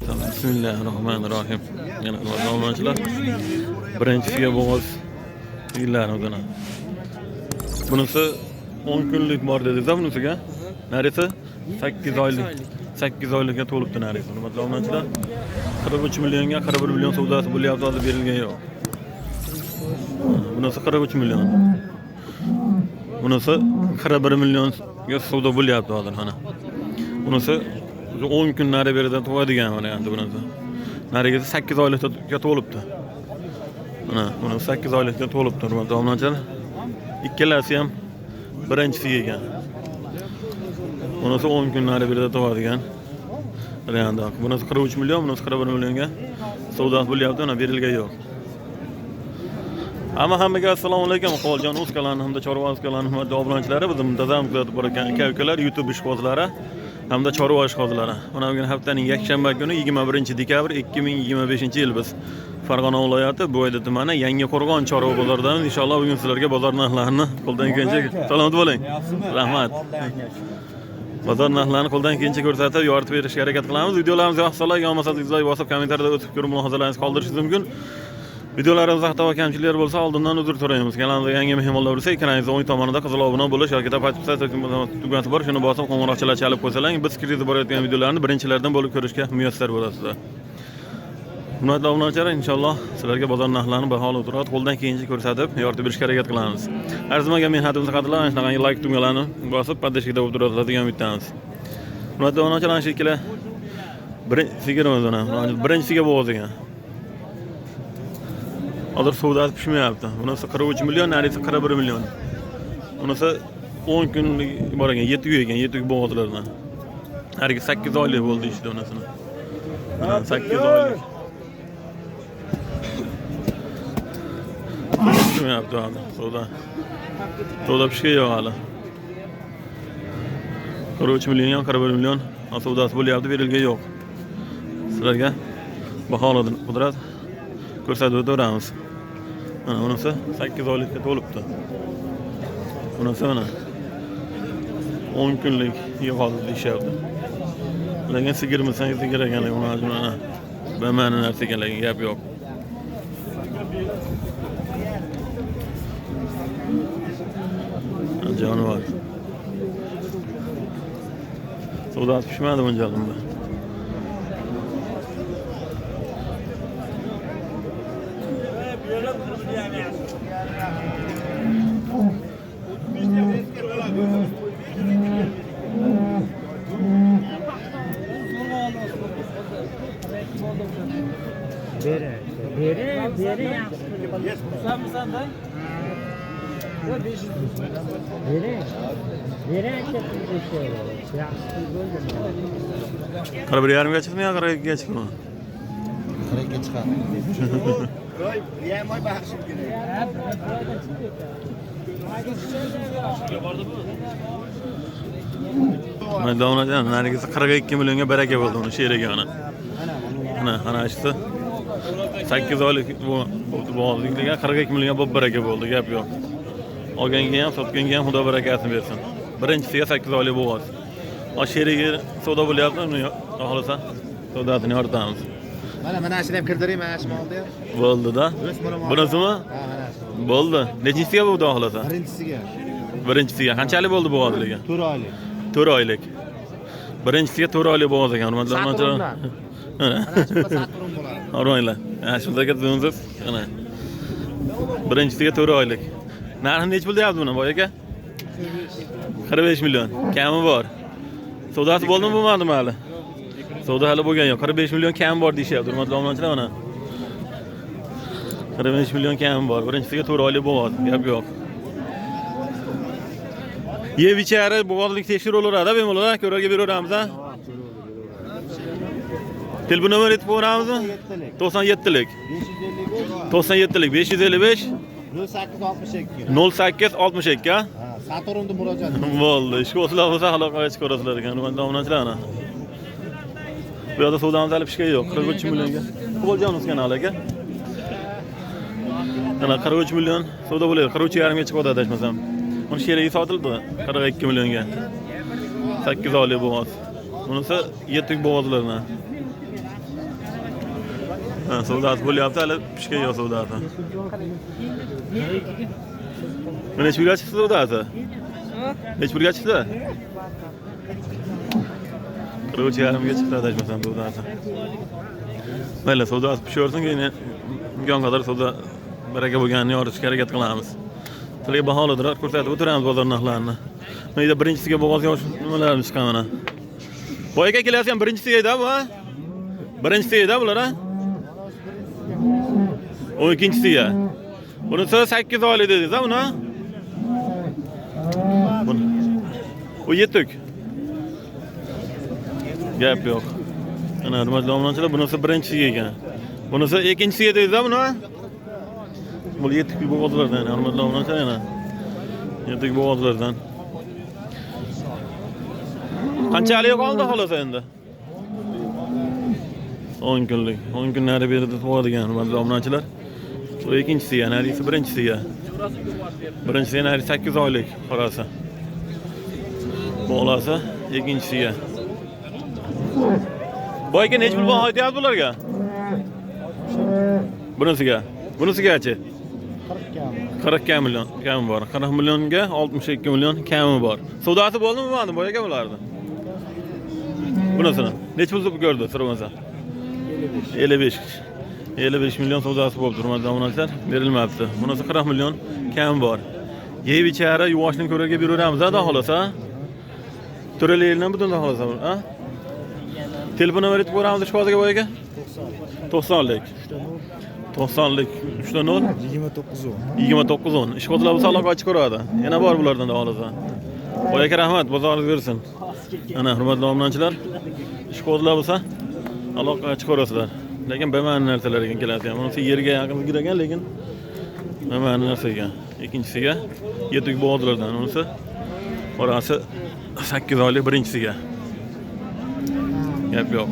Bismillahirrahmanirrahim. Yana davomchilar. Birinchisiga bo'g'oz yillar o'zini. Bunisi 10 kunlik bor dedingiz-a bunisiga. Narisi 8 oylik. 8 oylikka to'libdi narisi. Hurmatli davomchilar. 43 millionga 41 million savdosi bo'lyapti, hozir berilgan yo'q. Bunisi 43 million. Bunisi 41 millionga savdo bo'lyapti hozir mana. Bunisi 10 kun nari beridan tug'adigan varianti bunisi. Narigisi 8 oylikka to'libdi. Mana buni 8 oylikka to'libdi, hurmatli davomchilar. Ikkalasi ham birinchisi ekan. Bunisi 10 kun nari beridan tug'adigan varianti. Bunisi 43 million, bunisi 41 millionga savdo bo'lyapti, mana berilgan yo'q. Hammaga assalomu alaykum. Qoljon o'z kanalini hamda Chorva o'z kanalini hurmatli obunachilari, bizim muntazam kuzatib borgan aka-ukalar, YouTube ishqibozlari hamda Chorva ishqibozlari. Mana bugun haftaning yakshanba kuni 21-dekabr 2025-yil biz Farg'ona viloyati Bo'yda tumani Yangiqo'rg'on Chorva bozoridan inshaalloh bugun sizlarga bozor narxlarini qo'ldan kelgancha salomat bo'ling. Rahmat. Bozor narxlarini qo'ldan kelgancha ko'rsatib, yoritib berishga harakat qilamiz. Videolarimizni yoqsalar, yoqmasa izlay bosib kommentariyada o'tib ko'rib mulohazalaringizni qoldirishingiz mumkin. Videolarimizda xato va kamchiliklar bo'lsa, oldindan uzr so'raymiz. Kanalimizga yangi mehmonlar bo'lsa, ekraningiz o'ng tomonida qizil obuna bo'lish yoki tapachcha tugmasi bor, shuni bosib qo'ng'iroqchalar chalib qo'ysalar, biz kiritib borayotgan videolarni birinchilardan bo'lib ko'rishga muyassar bo'lasizlar. Hurmatli obunachilar, inshaalloh sizlarga bozor narxlarini baholab turib, qo'ldan kelgancha ko'rsatib, yoritib berishga harakat qilamiz. Arzimaga men hadimizni qadrlang, shunaqangi like tugmalarini bosib, podpishkada o'tiradigan degan umiddamiz. Hurmatli obunachilar, ana shu ikkala birinchisiga bo'g'ozigan. Hozir savdosi pishmayapti. Bunisi 43 million, narisi 41 million. Bunisi 10 kunlik bor ekan, 7 uy ekan, 7 uy bo'g'ozlardan. Hariga 8 oylik bo'ldi ishda unisini. 8 oylik. Pishmayapti hozir savdo. Savdo pishgan yo'q hali. 43 million, 41 million savdosi bo'lyapti, berilgan yo'q. Sizlarga baholadim qudrat ko'rsatib o'tiramiz. Mana bunisi 8 oylikka to'libdi. Bunisi mana 10 kunlik yo'qoldi deyishyapti. Lekin sigirmisan, sigir ekanligi mana bamani narsa ekanligi gap yo'q. Jonivor. Savdosi pishmadi bunchalik. Beri yaxshi. Sanmisan-da? Beri yaxshi bo'ldi. 41.5 chiqdimi yo 42 chiqdimi? 42 chiqadi. Voy, baxshim kerak. Mana davomlagan narigisi 42 millionga baraka bo'ldi uni sheriga mana. Ana ishda 8 oylik bo'g'ozliklarga 42 millionga bo'lib baraka bo'ldi, gap yo'q. Olganga ham, sotganga ham Xudo barakasini bersin. Birinchisiga 8 oylik bo'g'oz. O sheriga savdo bo'lyapti, uni xohlasa savdosini yoritamiz. Mana shuni ham kirdiraymi, mana shu molni ham. Bo'ldi-da. Bunisimi? Ha, mana shu. Bo'ldi. Nechinchisiga bo'ldi xohlasa? Birinchisiga. Birinchisiga qanchalik bo'ldi bo'g'ozligi? 4 oylik. 4 oylik. Birinchisiga 4 oylik bo'g'oz ekan, hurmatli obunachilar. Mana shu Saturn bo'ladi. Oranglar. Ha, shundaga tushunsiz. Mana. Birinchisiga 4 oylik. Narxi nech bo'lyapti buni, boy aka? 45 million. Kami bor. Savdosi bo'ldimi, bo'lmadimi hali? Savdo hali bo'lgan yo'q. 45 million kam bor deyishyapti, hurmatli obunachilar mana. 45 million kam bor. Birinchisiga 4 oylik bo'g'oz, gap yo'q. Yev ichari bo'g'ozlik tekshiruvlarida bemalol ko'rarga beraveramiz, ha? Telefon nomeri aytib qo'yamizmi? 97lik. 97lik 555 0862. 0862, ha? Saturnda murojaat. Bo'ldi. Ishqibozlar bo'lsa aloqaga chiqib ko'rasizlar ekan, hurmatli obunachilar. Bu yerda savdomiz hali pishgan yo'q, 43 millionga. Qo'ljonimiz kanal aka. Mana 43 million savdo bo'ladi, 43,5 ga chiqib o'tadi aytmasam. Uni sheriga sotildi 42 millionga. 8 oylik bo'g'oz. Bunisi 7 bo'g'ozlardan. Ha, savdosi bo'lyapti, hali pishgan yo'q savdosi. Necha pulga chiqdi savdosi? Necha pulga chiqdi? 43,5 chiqdi adashmasam savdosi. Mayli, savdosi pishaversin, keyin imkon qadar savdo baraka bo'lganini yoritishga harakat qilamiz. Sizlarga baholadirlar, ko'rsatib o'tiramiz bozor narxlarini. Mayda birinchisiga bo'g'oz yosh nimalarni chiqqan mana. Bu aka kelasiz ham birinchisiga edi bu, ha? Birinchisiga edi bular, ha? O ikkinchisiga. Bunisi 8 oylik dedingiz, ha, buni? O yetuk. Gap yo'q. Ana hurmatli obunachilar, bunisi birinchisiga ekan. Bunisi ikkinchisiga dedingiz, ha, buni? Bu yetuk bo'g'ozlardan, hurmatli obunachilar, ana. Yetuk bo'g'ozlardan. Qanchalik qoldi xolos endi? 10 kunlik. 10 kunlari berdi tug'adigan hurmatli obunachilar. Bu ikkinchisiga, narisi birinchisiga. Birinchisiga nari 8 oylik qorasi. Bo'lasa ikkinchisiga. Boyga nech pul baho aytyapti bularga? Bunisiga. Bunisigachi? 40 million kami bor. 40 millionga 62 million kami bor. Savdosi bo'ldimi bu boyaga bulardi? Bunisini nech pul ko'rdi so'ramasa? 55 million savdosi bo'ldi, hurmatli obunachilar, berilmabdi. Bunisi 40 million kam bor. Yeb ichari yuvoshni ko'rarga beraveramiz, ha, xolos, ha? To'ralaylardan butun xolos, ha? Telefon nomerini aytib ko'ramiz shu hozirga boyaga? 90lik. 90lik 3.0 2910. Ish qo'zlar bo'lsa aloqa ochib ko'radi. Yana bor bulardan da xolos, ha? Boyaga rahmat, bozoringiz bersin. Ana hurmatli obunachilar, ish qo'zlar bo'lsa aloqa ochib ko'rasizlar. Lekin bema'ni narsalar ekan keladi. Bunisi yerga yaqin kiragan, lekin bema'ni narsa ekan. Ikkinchisiga yetuk bo'g'ozlardan, unisi orasi 8 oylik birinchisiga. Gap yo'q.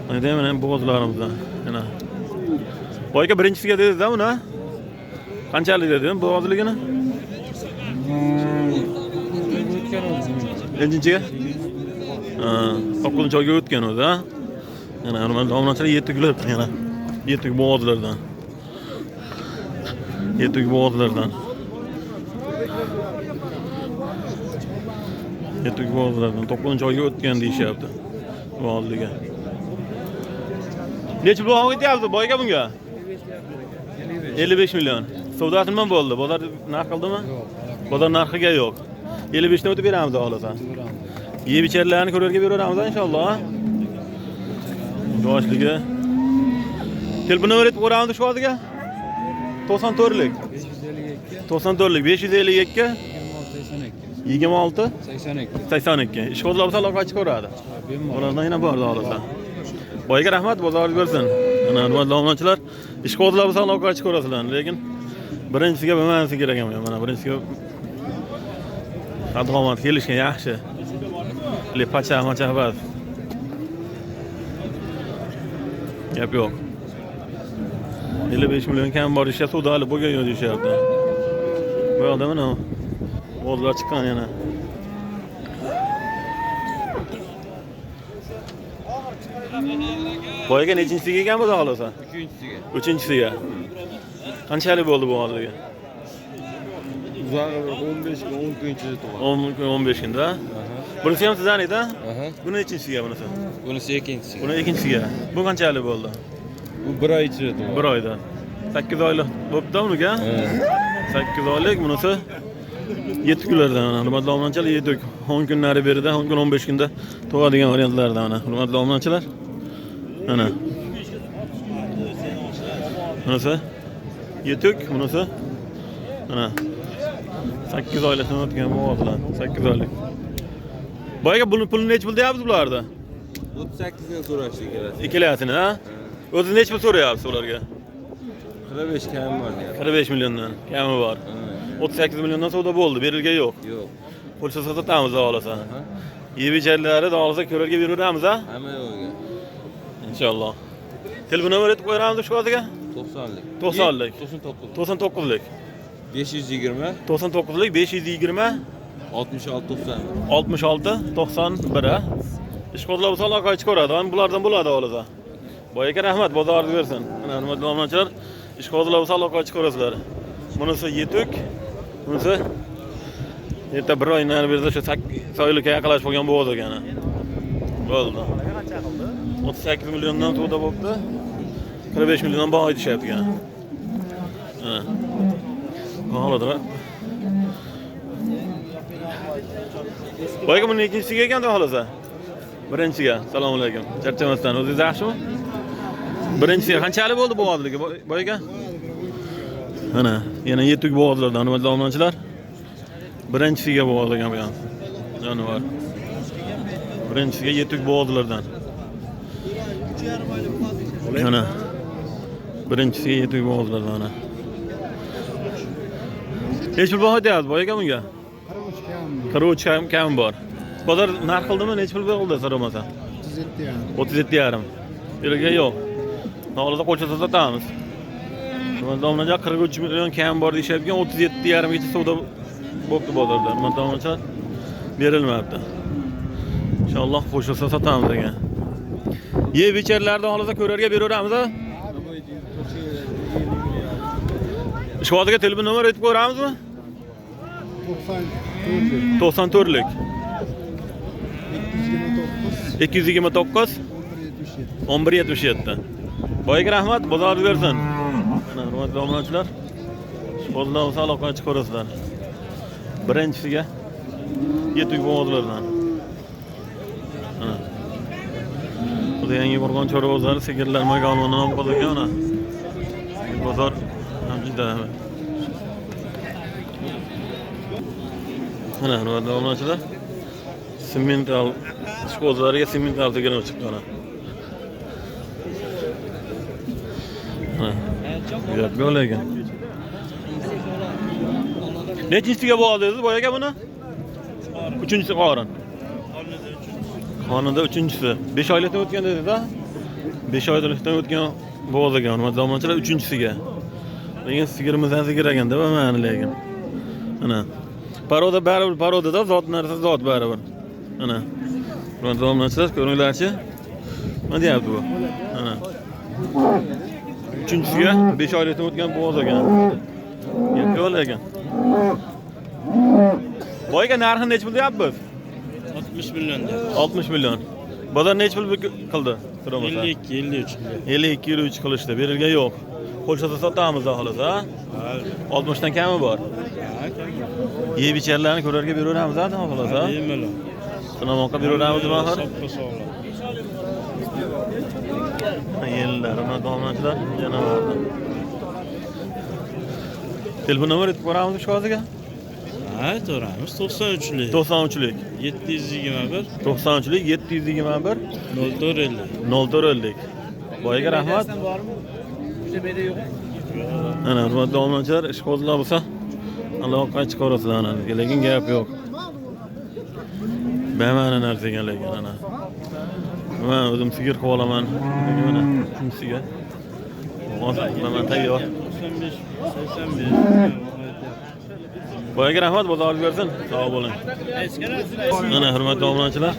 Mana deyman ham bo'g'ozlarimizdan. Mana. Boyga birinchisiga dedingiz-da buni? Qanchalik dedin bo'g'ozligini? Nechinchiga? 9 oyga o'tgan o'zi, ha? Yana hurmatli obunachilar, yetuklar yana. Yetuk bo'g'ozlardan. Yetuk bo'g'ozlardan. Yetuk bo'g'ozlardan 9 oyga o'tgan deyishyapti. Bo'g'ozliga. Necha pul baho ketyapti boyga bunga? 55 million. Savdosi nima bo'ldi? Bozor narx qildimi? Bozor narxiga yo'q. 55 dan o'tib beramiz xohlasan. Yeb icharilarni ko'rarga beraveramiz inshaalloh. Yoshligi. Telefon nomerini aytib qo'yamiz shu hozirga. 94lik. 94lik 552 26 82. Ish qo'zlar bo'lsa aloqa ochib ko'radi. Ulardan yana bor xohlasan. Boyga rahmat, bozoringiz bersin. Mana hurmatli obunachilar, ish qo'zlar bo'lsa aloqa ochib ko'rasizlar, lekin birinchisiga bilmanisi kerak emas. Mana birinchisiga qadg'omat kelishgan yaxshi. Lepacha bas. Gap yo'q. 55 million kam bor ishga savdolar bo'lgan yo'q deyishyapti. Bu yoqda mana bo'g'ozlar chiqqan yana. Boyaga nechinchisiga ekan bu xohlasan? 3-chisiga. Qanchalik bo'ldi bu hozirga? Uzog'i 15 kun 10 kuncha tug'adi. 10 kun 15 kunda. Bunisi ham sizdan edi? Buni nechinchisiga bunisi? Bunisi ikkinchisi. Buni ikkinchisiga. Bu qanchalik bo'ldi? Bu 1 oy ichida tug'adi. 1 oyda. 8 oylik bo'pti uniga? 8 oylik, bunisi 7 kunlardan. Hurmatli obunachilar, 7 10 kunlari berida, 10 kun 15 kunda tug'adigan variantlardan mana. Hurmatli obunachilar. Mana. Bunisi 7, bunisi mana 8 oylikdan o'tgan bo'g'ozlar. 8 oylik. Boyaga buni pulini nech pul deyapsiz bularda? 38 dan so'rashdi keladi. Ikkalasini, ha? O'zi nech pul so'rayapsiz ularga? 45 kam bor deyapti. 45 milliondan kami bor. 38 milliondan savdo bo'ldi, berilgan yo'q. Yo'q. Pulsa sotamiz xohlasan. Yeb icharilarni xohlasa ko'rarga beraveramiz, ha? Hamma yo'q. Inshaalloh. Telefon nomerini aytib qo'yamiz shu hozirga? 90lik. 90lik. 99. 99lik. 520 99lik 520 66 90. 66 91. Ish qo'zlar bo'lsa aloqa ochib ko'radi. Bulardan bo'ladi xohlasa. Boyga rahmat, bozorni bersin. Mana hurmatli obunachilar, ishqozlar bo'lsa aloqa chiqarasizlar. Bunisi yetuk, bunisi erta bir oy nari bersa shu 8 oylikka yaqinlashib qolgan bo'ladi ekan. Bo'ldi. 38 milliondan to'da bo'pti. 45 milliondan baho aytishyapti ekan. Ha. Qoladir. Boyga buni ikkinchisiga ekanda xolasa. Birinchiga. Assalomu alaykum. Charchamasdan o'zingiz yaxshimi? Birinchisiga qanchalik bo'ldi bu odiligi boyga? Mana, yana yetuk bo'g'ozlardan hurmatli obunachilar. Birinchisiga bo'g'ozlagan bu ham. Jonivor. Birinchisiga yetuk bo'g'ozlardan. Mana. Birinchisiga yetuk bo'g'ozlardan mana. Necha pul baho deyapsiz boyga bunga? 43 kam bor. Bozor narx qildimi? Necha pul bo'ldi so'ramasa? 37,5. Birga yo'q. Nolada qo'shsa sotamiz. Domlaja 43 million kam bor deyishayotgan 37,5 gacha savdo bo'pti bozorda. Domlaja berilmayapti. Inshaalloh qo'shsa sotamiz degan. Ye becherlarda holida ko'rarga beraveramiz. Ishvodiga telefon nomer aytib ko'ramizmi? 94lik 229 1177. Boyga rahmat, bozor bersin. Mana hurmatli obunachilar, ishqozlar bo'lsa aloqa chiqarasizlar. Birinchisiga yetuk bo'g'ozlardan. Mana. Bu yangi bo'lgan chorvozlar, sigirlar magonini olib qolgan mana. Bozor ham juda. Mana hurmatli obunachilar, semental ishqozlariga semental sigirni chiqqan. Gap yo'q ekan. Nechinchisiga bo'ldingiz boyaga buni? 3-chi qorin. Xonada 3-chisi. 5 oylikdan o'tgan dedingiz-a? 5 oylikdan o'tgan bo'g'azagan. Hurmatli obunachilar 3-chisiga. Lekin sigirimizdan sigir ekanda va ma'ni lekin. Mana. Paroda baribir parodada zot narsa zot baribir. Mana. Hurmatli obunachilar, ko'ringlarchi. Nima deyapti bu? Mana. 3-chisiga 5 oylikdan o'tgan bo'g'azagan. Yo'q ekan. Boyga narxini necha pul deyapsiz? 60 million. 60 million. Bozor necha pul qildi? 52, 53. 52, 53 qilishdi. Berilgan yo'q. Qo'shsa sotamiz xolos, ha? 60 dan kami bor. Yeb ichlarni ko'rarga beraveramiz, ha, xolos, ha? Bemalol. Sinamoqqa beraveramiz, axir. Soppa sog'lom. Yillar, mana do'mnachilar yana bordi. Telefon nomer aytib ko'ramiz shu hozirga? Ha, to'g'rimiz 93lik. 93lik 721 93lik 721 0450. 0450. Boyga rahmat. Ana hurmatli obunachilar, ishqozlar bo'lsa aloqa chiqarasizlar ana. Lekin gap yo'q. Bema'ni narsa ekan lekin ana. Men o'zim sigir qilib olaman. Mana shunisiga. Hozir men tayyor. 95 85. Boyga rahmat, bozor bersin. Sog' bo'ling. Mana hurmatli obunachilar,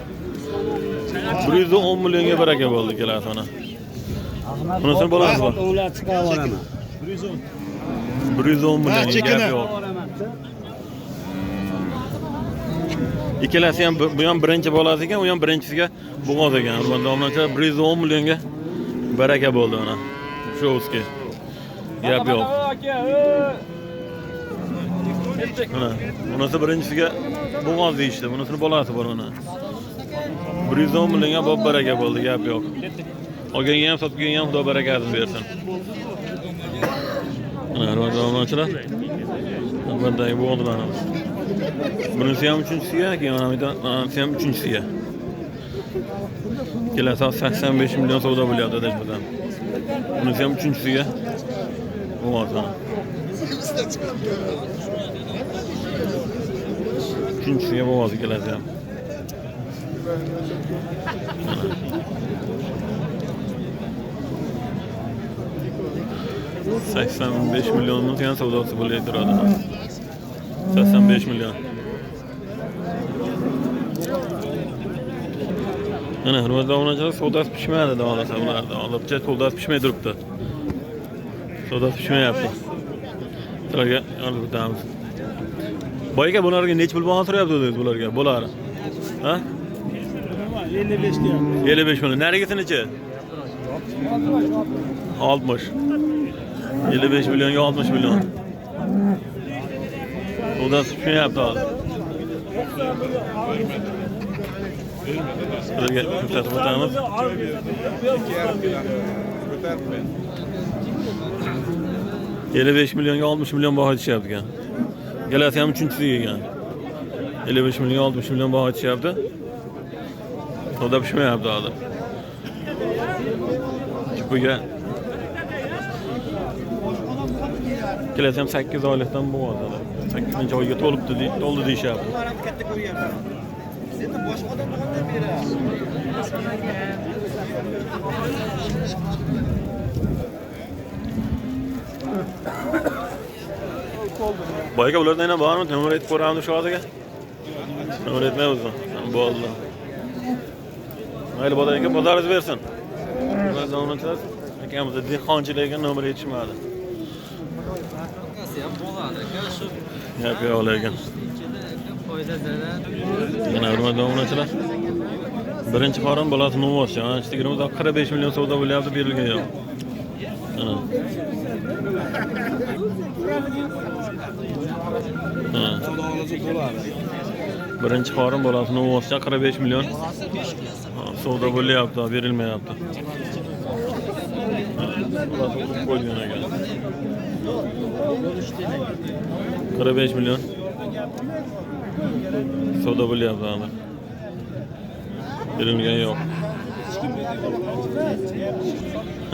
110 millionga baraka bo'ldi kelasi ana. Bunisini bo'lasizmi? Ular chiqaveraman. 110 million gap yo'q. Ikkalasi ham bu ham birinchi bolasi ekan, u ham birinchisiga bo'g'oz ekan. Hurmatli obunachilar, 110 millionga baraka bo'ldi ana. Shu o'ski. Gap yo'q. Mana bunisi birinchisiga bo'g'oz deyishdi. Bunisini bolasi bor mana. 110 millionga bob baraka bo'ldi, gap yo'q. Olganga ham sotganga ham xudo barakasini bersin. Mana hurmatli obunachilar, bunday bo'g'ozlarimiz. Bunisi ham 3-chisiga, keyin mana bunisi ham 3-chisiga. Kelasi 85 million savdo bo'lyapti deshmadan. Bunisi ham 3-chisiga bo'g'oz. 3-chisiga bo'g'oz kelasi ham. 85 milyonluk yan savdosi bo'lib turadi. 85 milyon. Ana hurmatli obunachilar, savdosi pishmaydi davolasa bularda. Hozircha savdosi pishmay turibdi. Savdosi pishmayapti. Sizlarga olib o'tamiz. Boyga bularga necha pul baho so'rayapti o'zingiz bularga? Bular. Ha? 55 deyapti. 55 million. Narigisi necha? 60. 55 milyonga 60 milyon. Savdosi pishmayapti hozir. Sizlarga ko'rsatib o'tamiz. 55 milyonga 60 milyon baho aytishyapti ekan. Galasi ham uchinchisi ekan. 55 milyon 60 milyon baho aytishyapti. Savdo pishmayapti hozir. Chipiga kelasi ham 8 oylikdan bo'ladi. 8-oyga to'libdi, to'ldi deyishyapti. Boyga ulardan yana bormi? Temir aytib ko'ramiz shu hozirga. Temir aytmaymizmi? Bo'ldi. Mayli bozorga bozoringiz bersin. Biz zamonchilar akamizda dehqonchilarga nomer yetishmadi. Ham bo'ladi aka shu Gap yo'q ekan. foyda zarar. Yana hurmatli obunachilar. Birinchi qorin bolasi Novoscha. Ana shu tigrimizda 45 million savdo bo'lyapti, berilgan yo'q. Ana. Birinchi qorin bolasi Novoscha 45 million savdo bo'lyapti, berilmayapti. Bolasi qo'ygan ekan. 45 milyon savdo bo'lyapti hozir. Berilgan yo'q.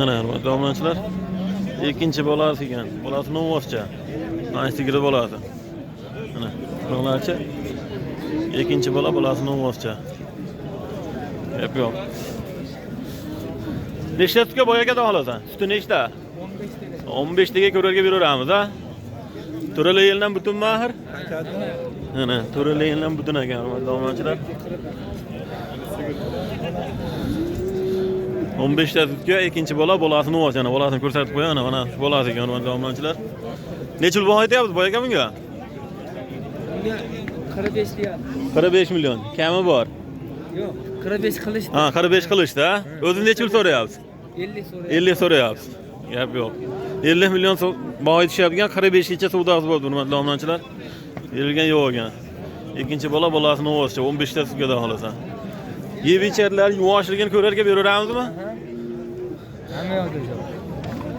Ana hurmatli obunachilar, ikkinchi bolasi ekan. Bolasi Novoscha. Mana sigiri bolasi. Ana, ko'ringlarchi. Ikkinchi bolasi Novoscha. Gap yo'q. Nechta sutga boyaga olasan? Suti nechta? 15 taga ko'rarga beraveramiz, ha? To'rala yildan butun mahir? Ana, to'rala yildan butun ekan, hurmatli obunachilar. 15 ta sutga ikkinchi bolasini olsa, ana bolasini ko'rsatib qo'ying, mana shu bolasi ekan, hurmatli obunachilar. Necha pul baho aytyapsiz boyaga bunga? 45 deyapti. 45 milyon. Kami bor. Yo'q, 45 qilish. Ha, 45 qilishdi, ha? O'zingiz necha pul so'rayapsiz? 50 so'rayapti. 50 so'rayapsiz. Gap yo'q. 50 milyon baho aytishyapgan, 45 gacha savdosi bo'ldi, hurmatli obunachilar. Berilgan yo'q ekan. Ikkinchi bolasini Novoscha 15 ta sutga olasan. Yeb-ichirlar yuvashligini ko'rarga beraveramizmi? Hamma yo'q jo'ja.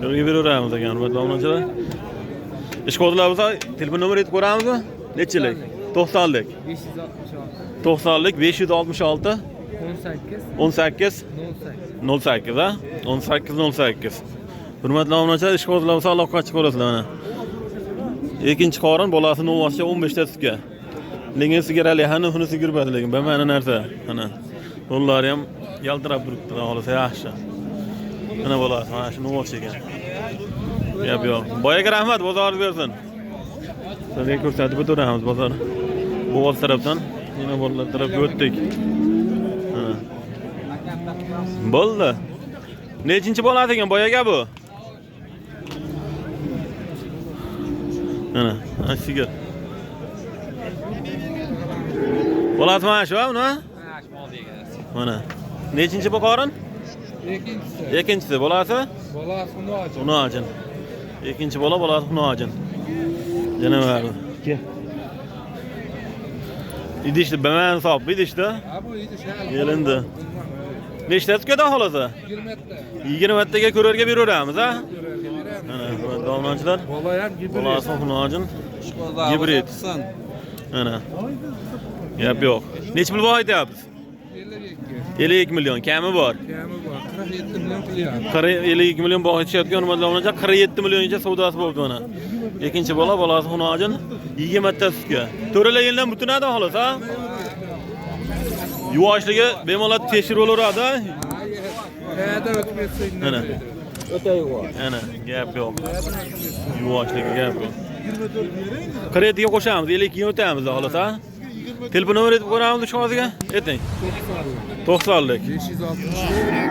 Ko'rarga beraveramiz ekan, hurmatli obunachilar. Ishqozlar bo'lsa, telefon nomer aytib ko'ramizmi? Nechilik? 90lik. 566. 90lik 566 18 08 ha? 18 Hurmatli obunachilar, ishqozlar bo'lsa aloqa chiqib ko'rasizlar mana. Ikkinchi qorin bolasi Novoscha 15 ta sutga. Lekin sigarali hali uni sigirmadi lekin bamani narsa. Ana. Qo'llari ham yaltirab turibdi, xohlasa yaxshi. Mana bolasi, mana shu Novoscha ekan. Gap yo'q. Boyaga rahmat, bozoringiz bersin. Sizlarga ko'rsatib o'tiramiz bozor. Bo'g'oz tarafdan yana bolalar tarafga o'tdik. Bo'ldi. Nechinchi bo'ladi ekan boyaga bu? Ana, sigir. Bo'ladi mana shu, uni? Mana. Nechinchi bu qorin? Ikkinchisi bo'lasi? Bolasi Uni olsin. Ikkinchi bolasi uni olsin. Yana var. İdişti, ben sap, idişti. bu idish. Yelindi. Nechta sutga xolasa? 20 taga ko'rarga beraveramiz, ha? Ana, domlanchilar. Bola ham gibrid. Bolasi xunojin. Gibrid. Ana. Gap yo'q. Nech pul baho aytyapsiz? 52 milyon. Kami bor. 47 milyon qilyapti. 52 milyon baho aytishyapgan domlanchilar 47 milliongacha savdosi bo'ldi mana. Ikkinchi bolasi xunojin 20 ta sutga. To'rala yildan butunadi xolos, ha? Yuvoshligi bemalol tekshiraveradi. Qayerda o'tib ketsa Ana. Ana, gap yo'q. Yuvoshligi gap yo'q. Kreditga qo'shamiz, 52 o'tamiz xolos, ha? Telefon nomeri aytib ko'ramiz shu hozirga. Ayting. 90lik.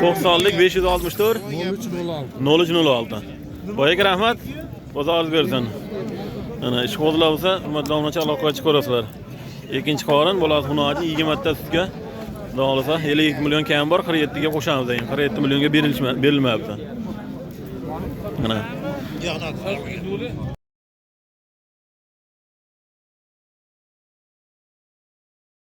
90lik 564 0306. Boyaga rahmat. Bozoringiz bersin. Ana ish qo'zlar bo'lsa, hurmatli obunachi aloqa qilib ko'rasizlar. Ikkinchi qorin bo'ladi xunoji 20 ta sutga. Xudo xolasa 52 million kam bor, 47 ga qo'shamiz deyin. 47 millionga berilmayapti. Mana.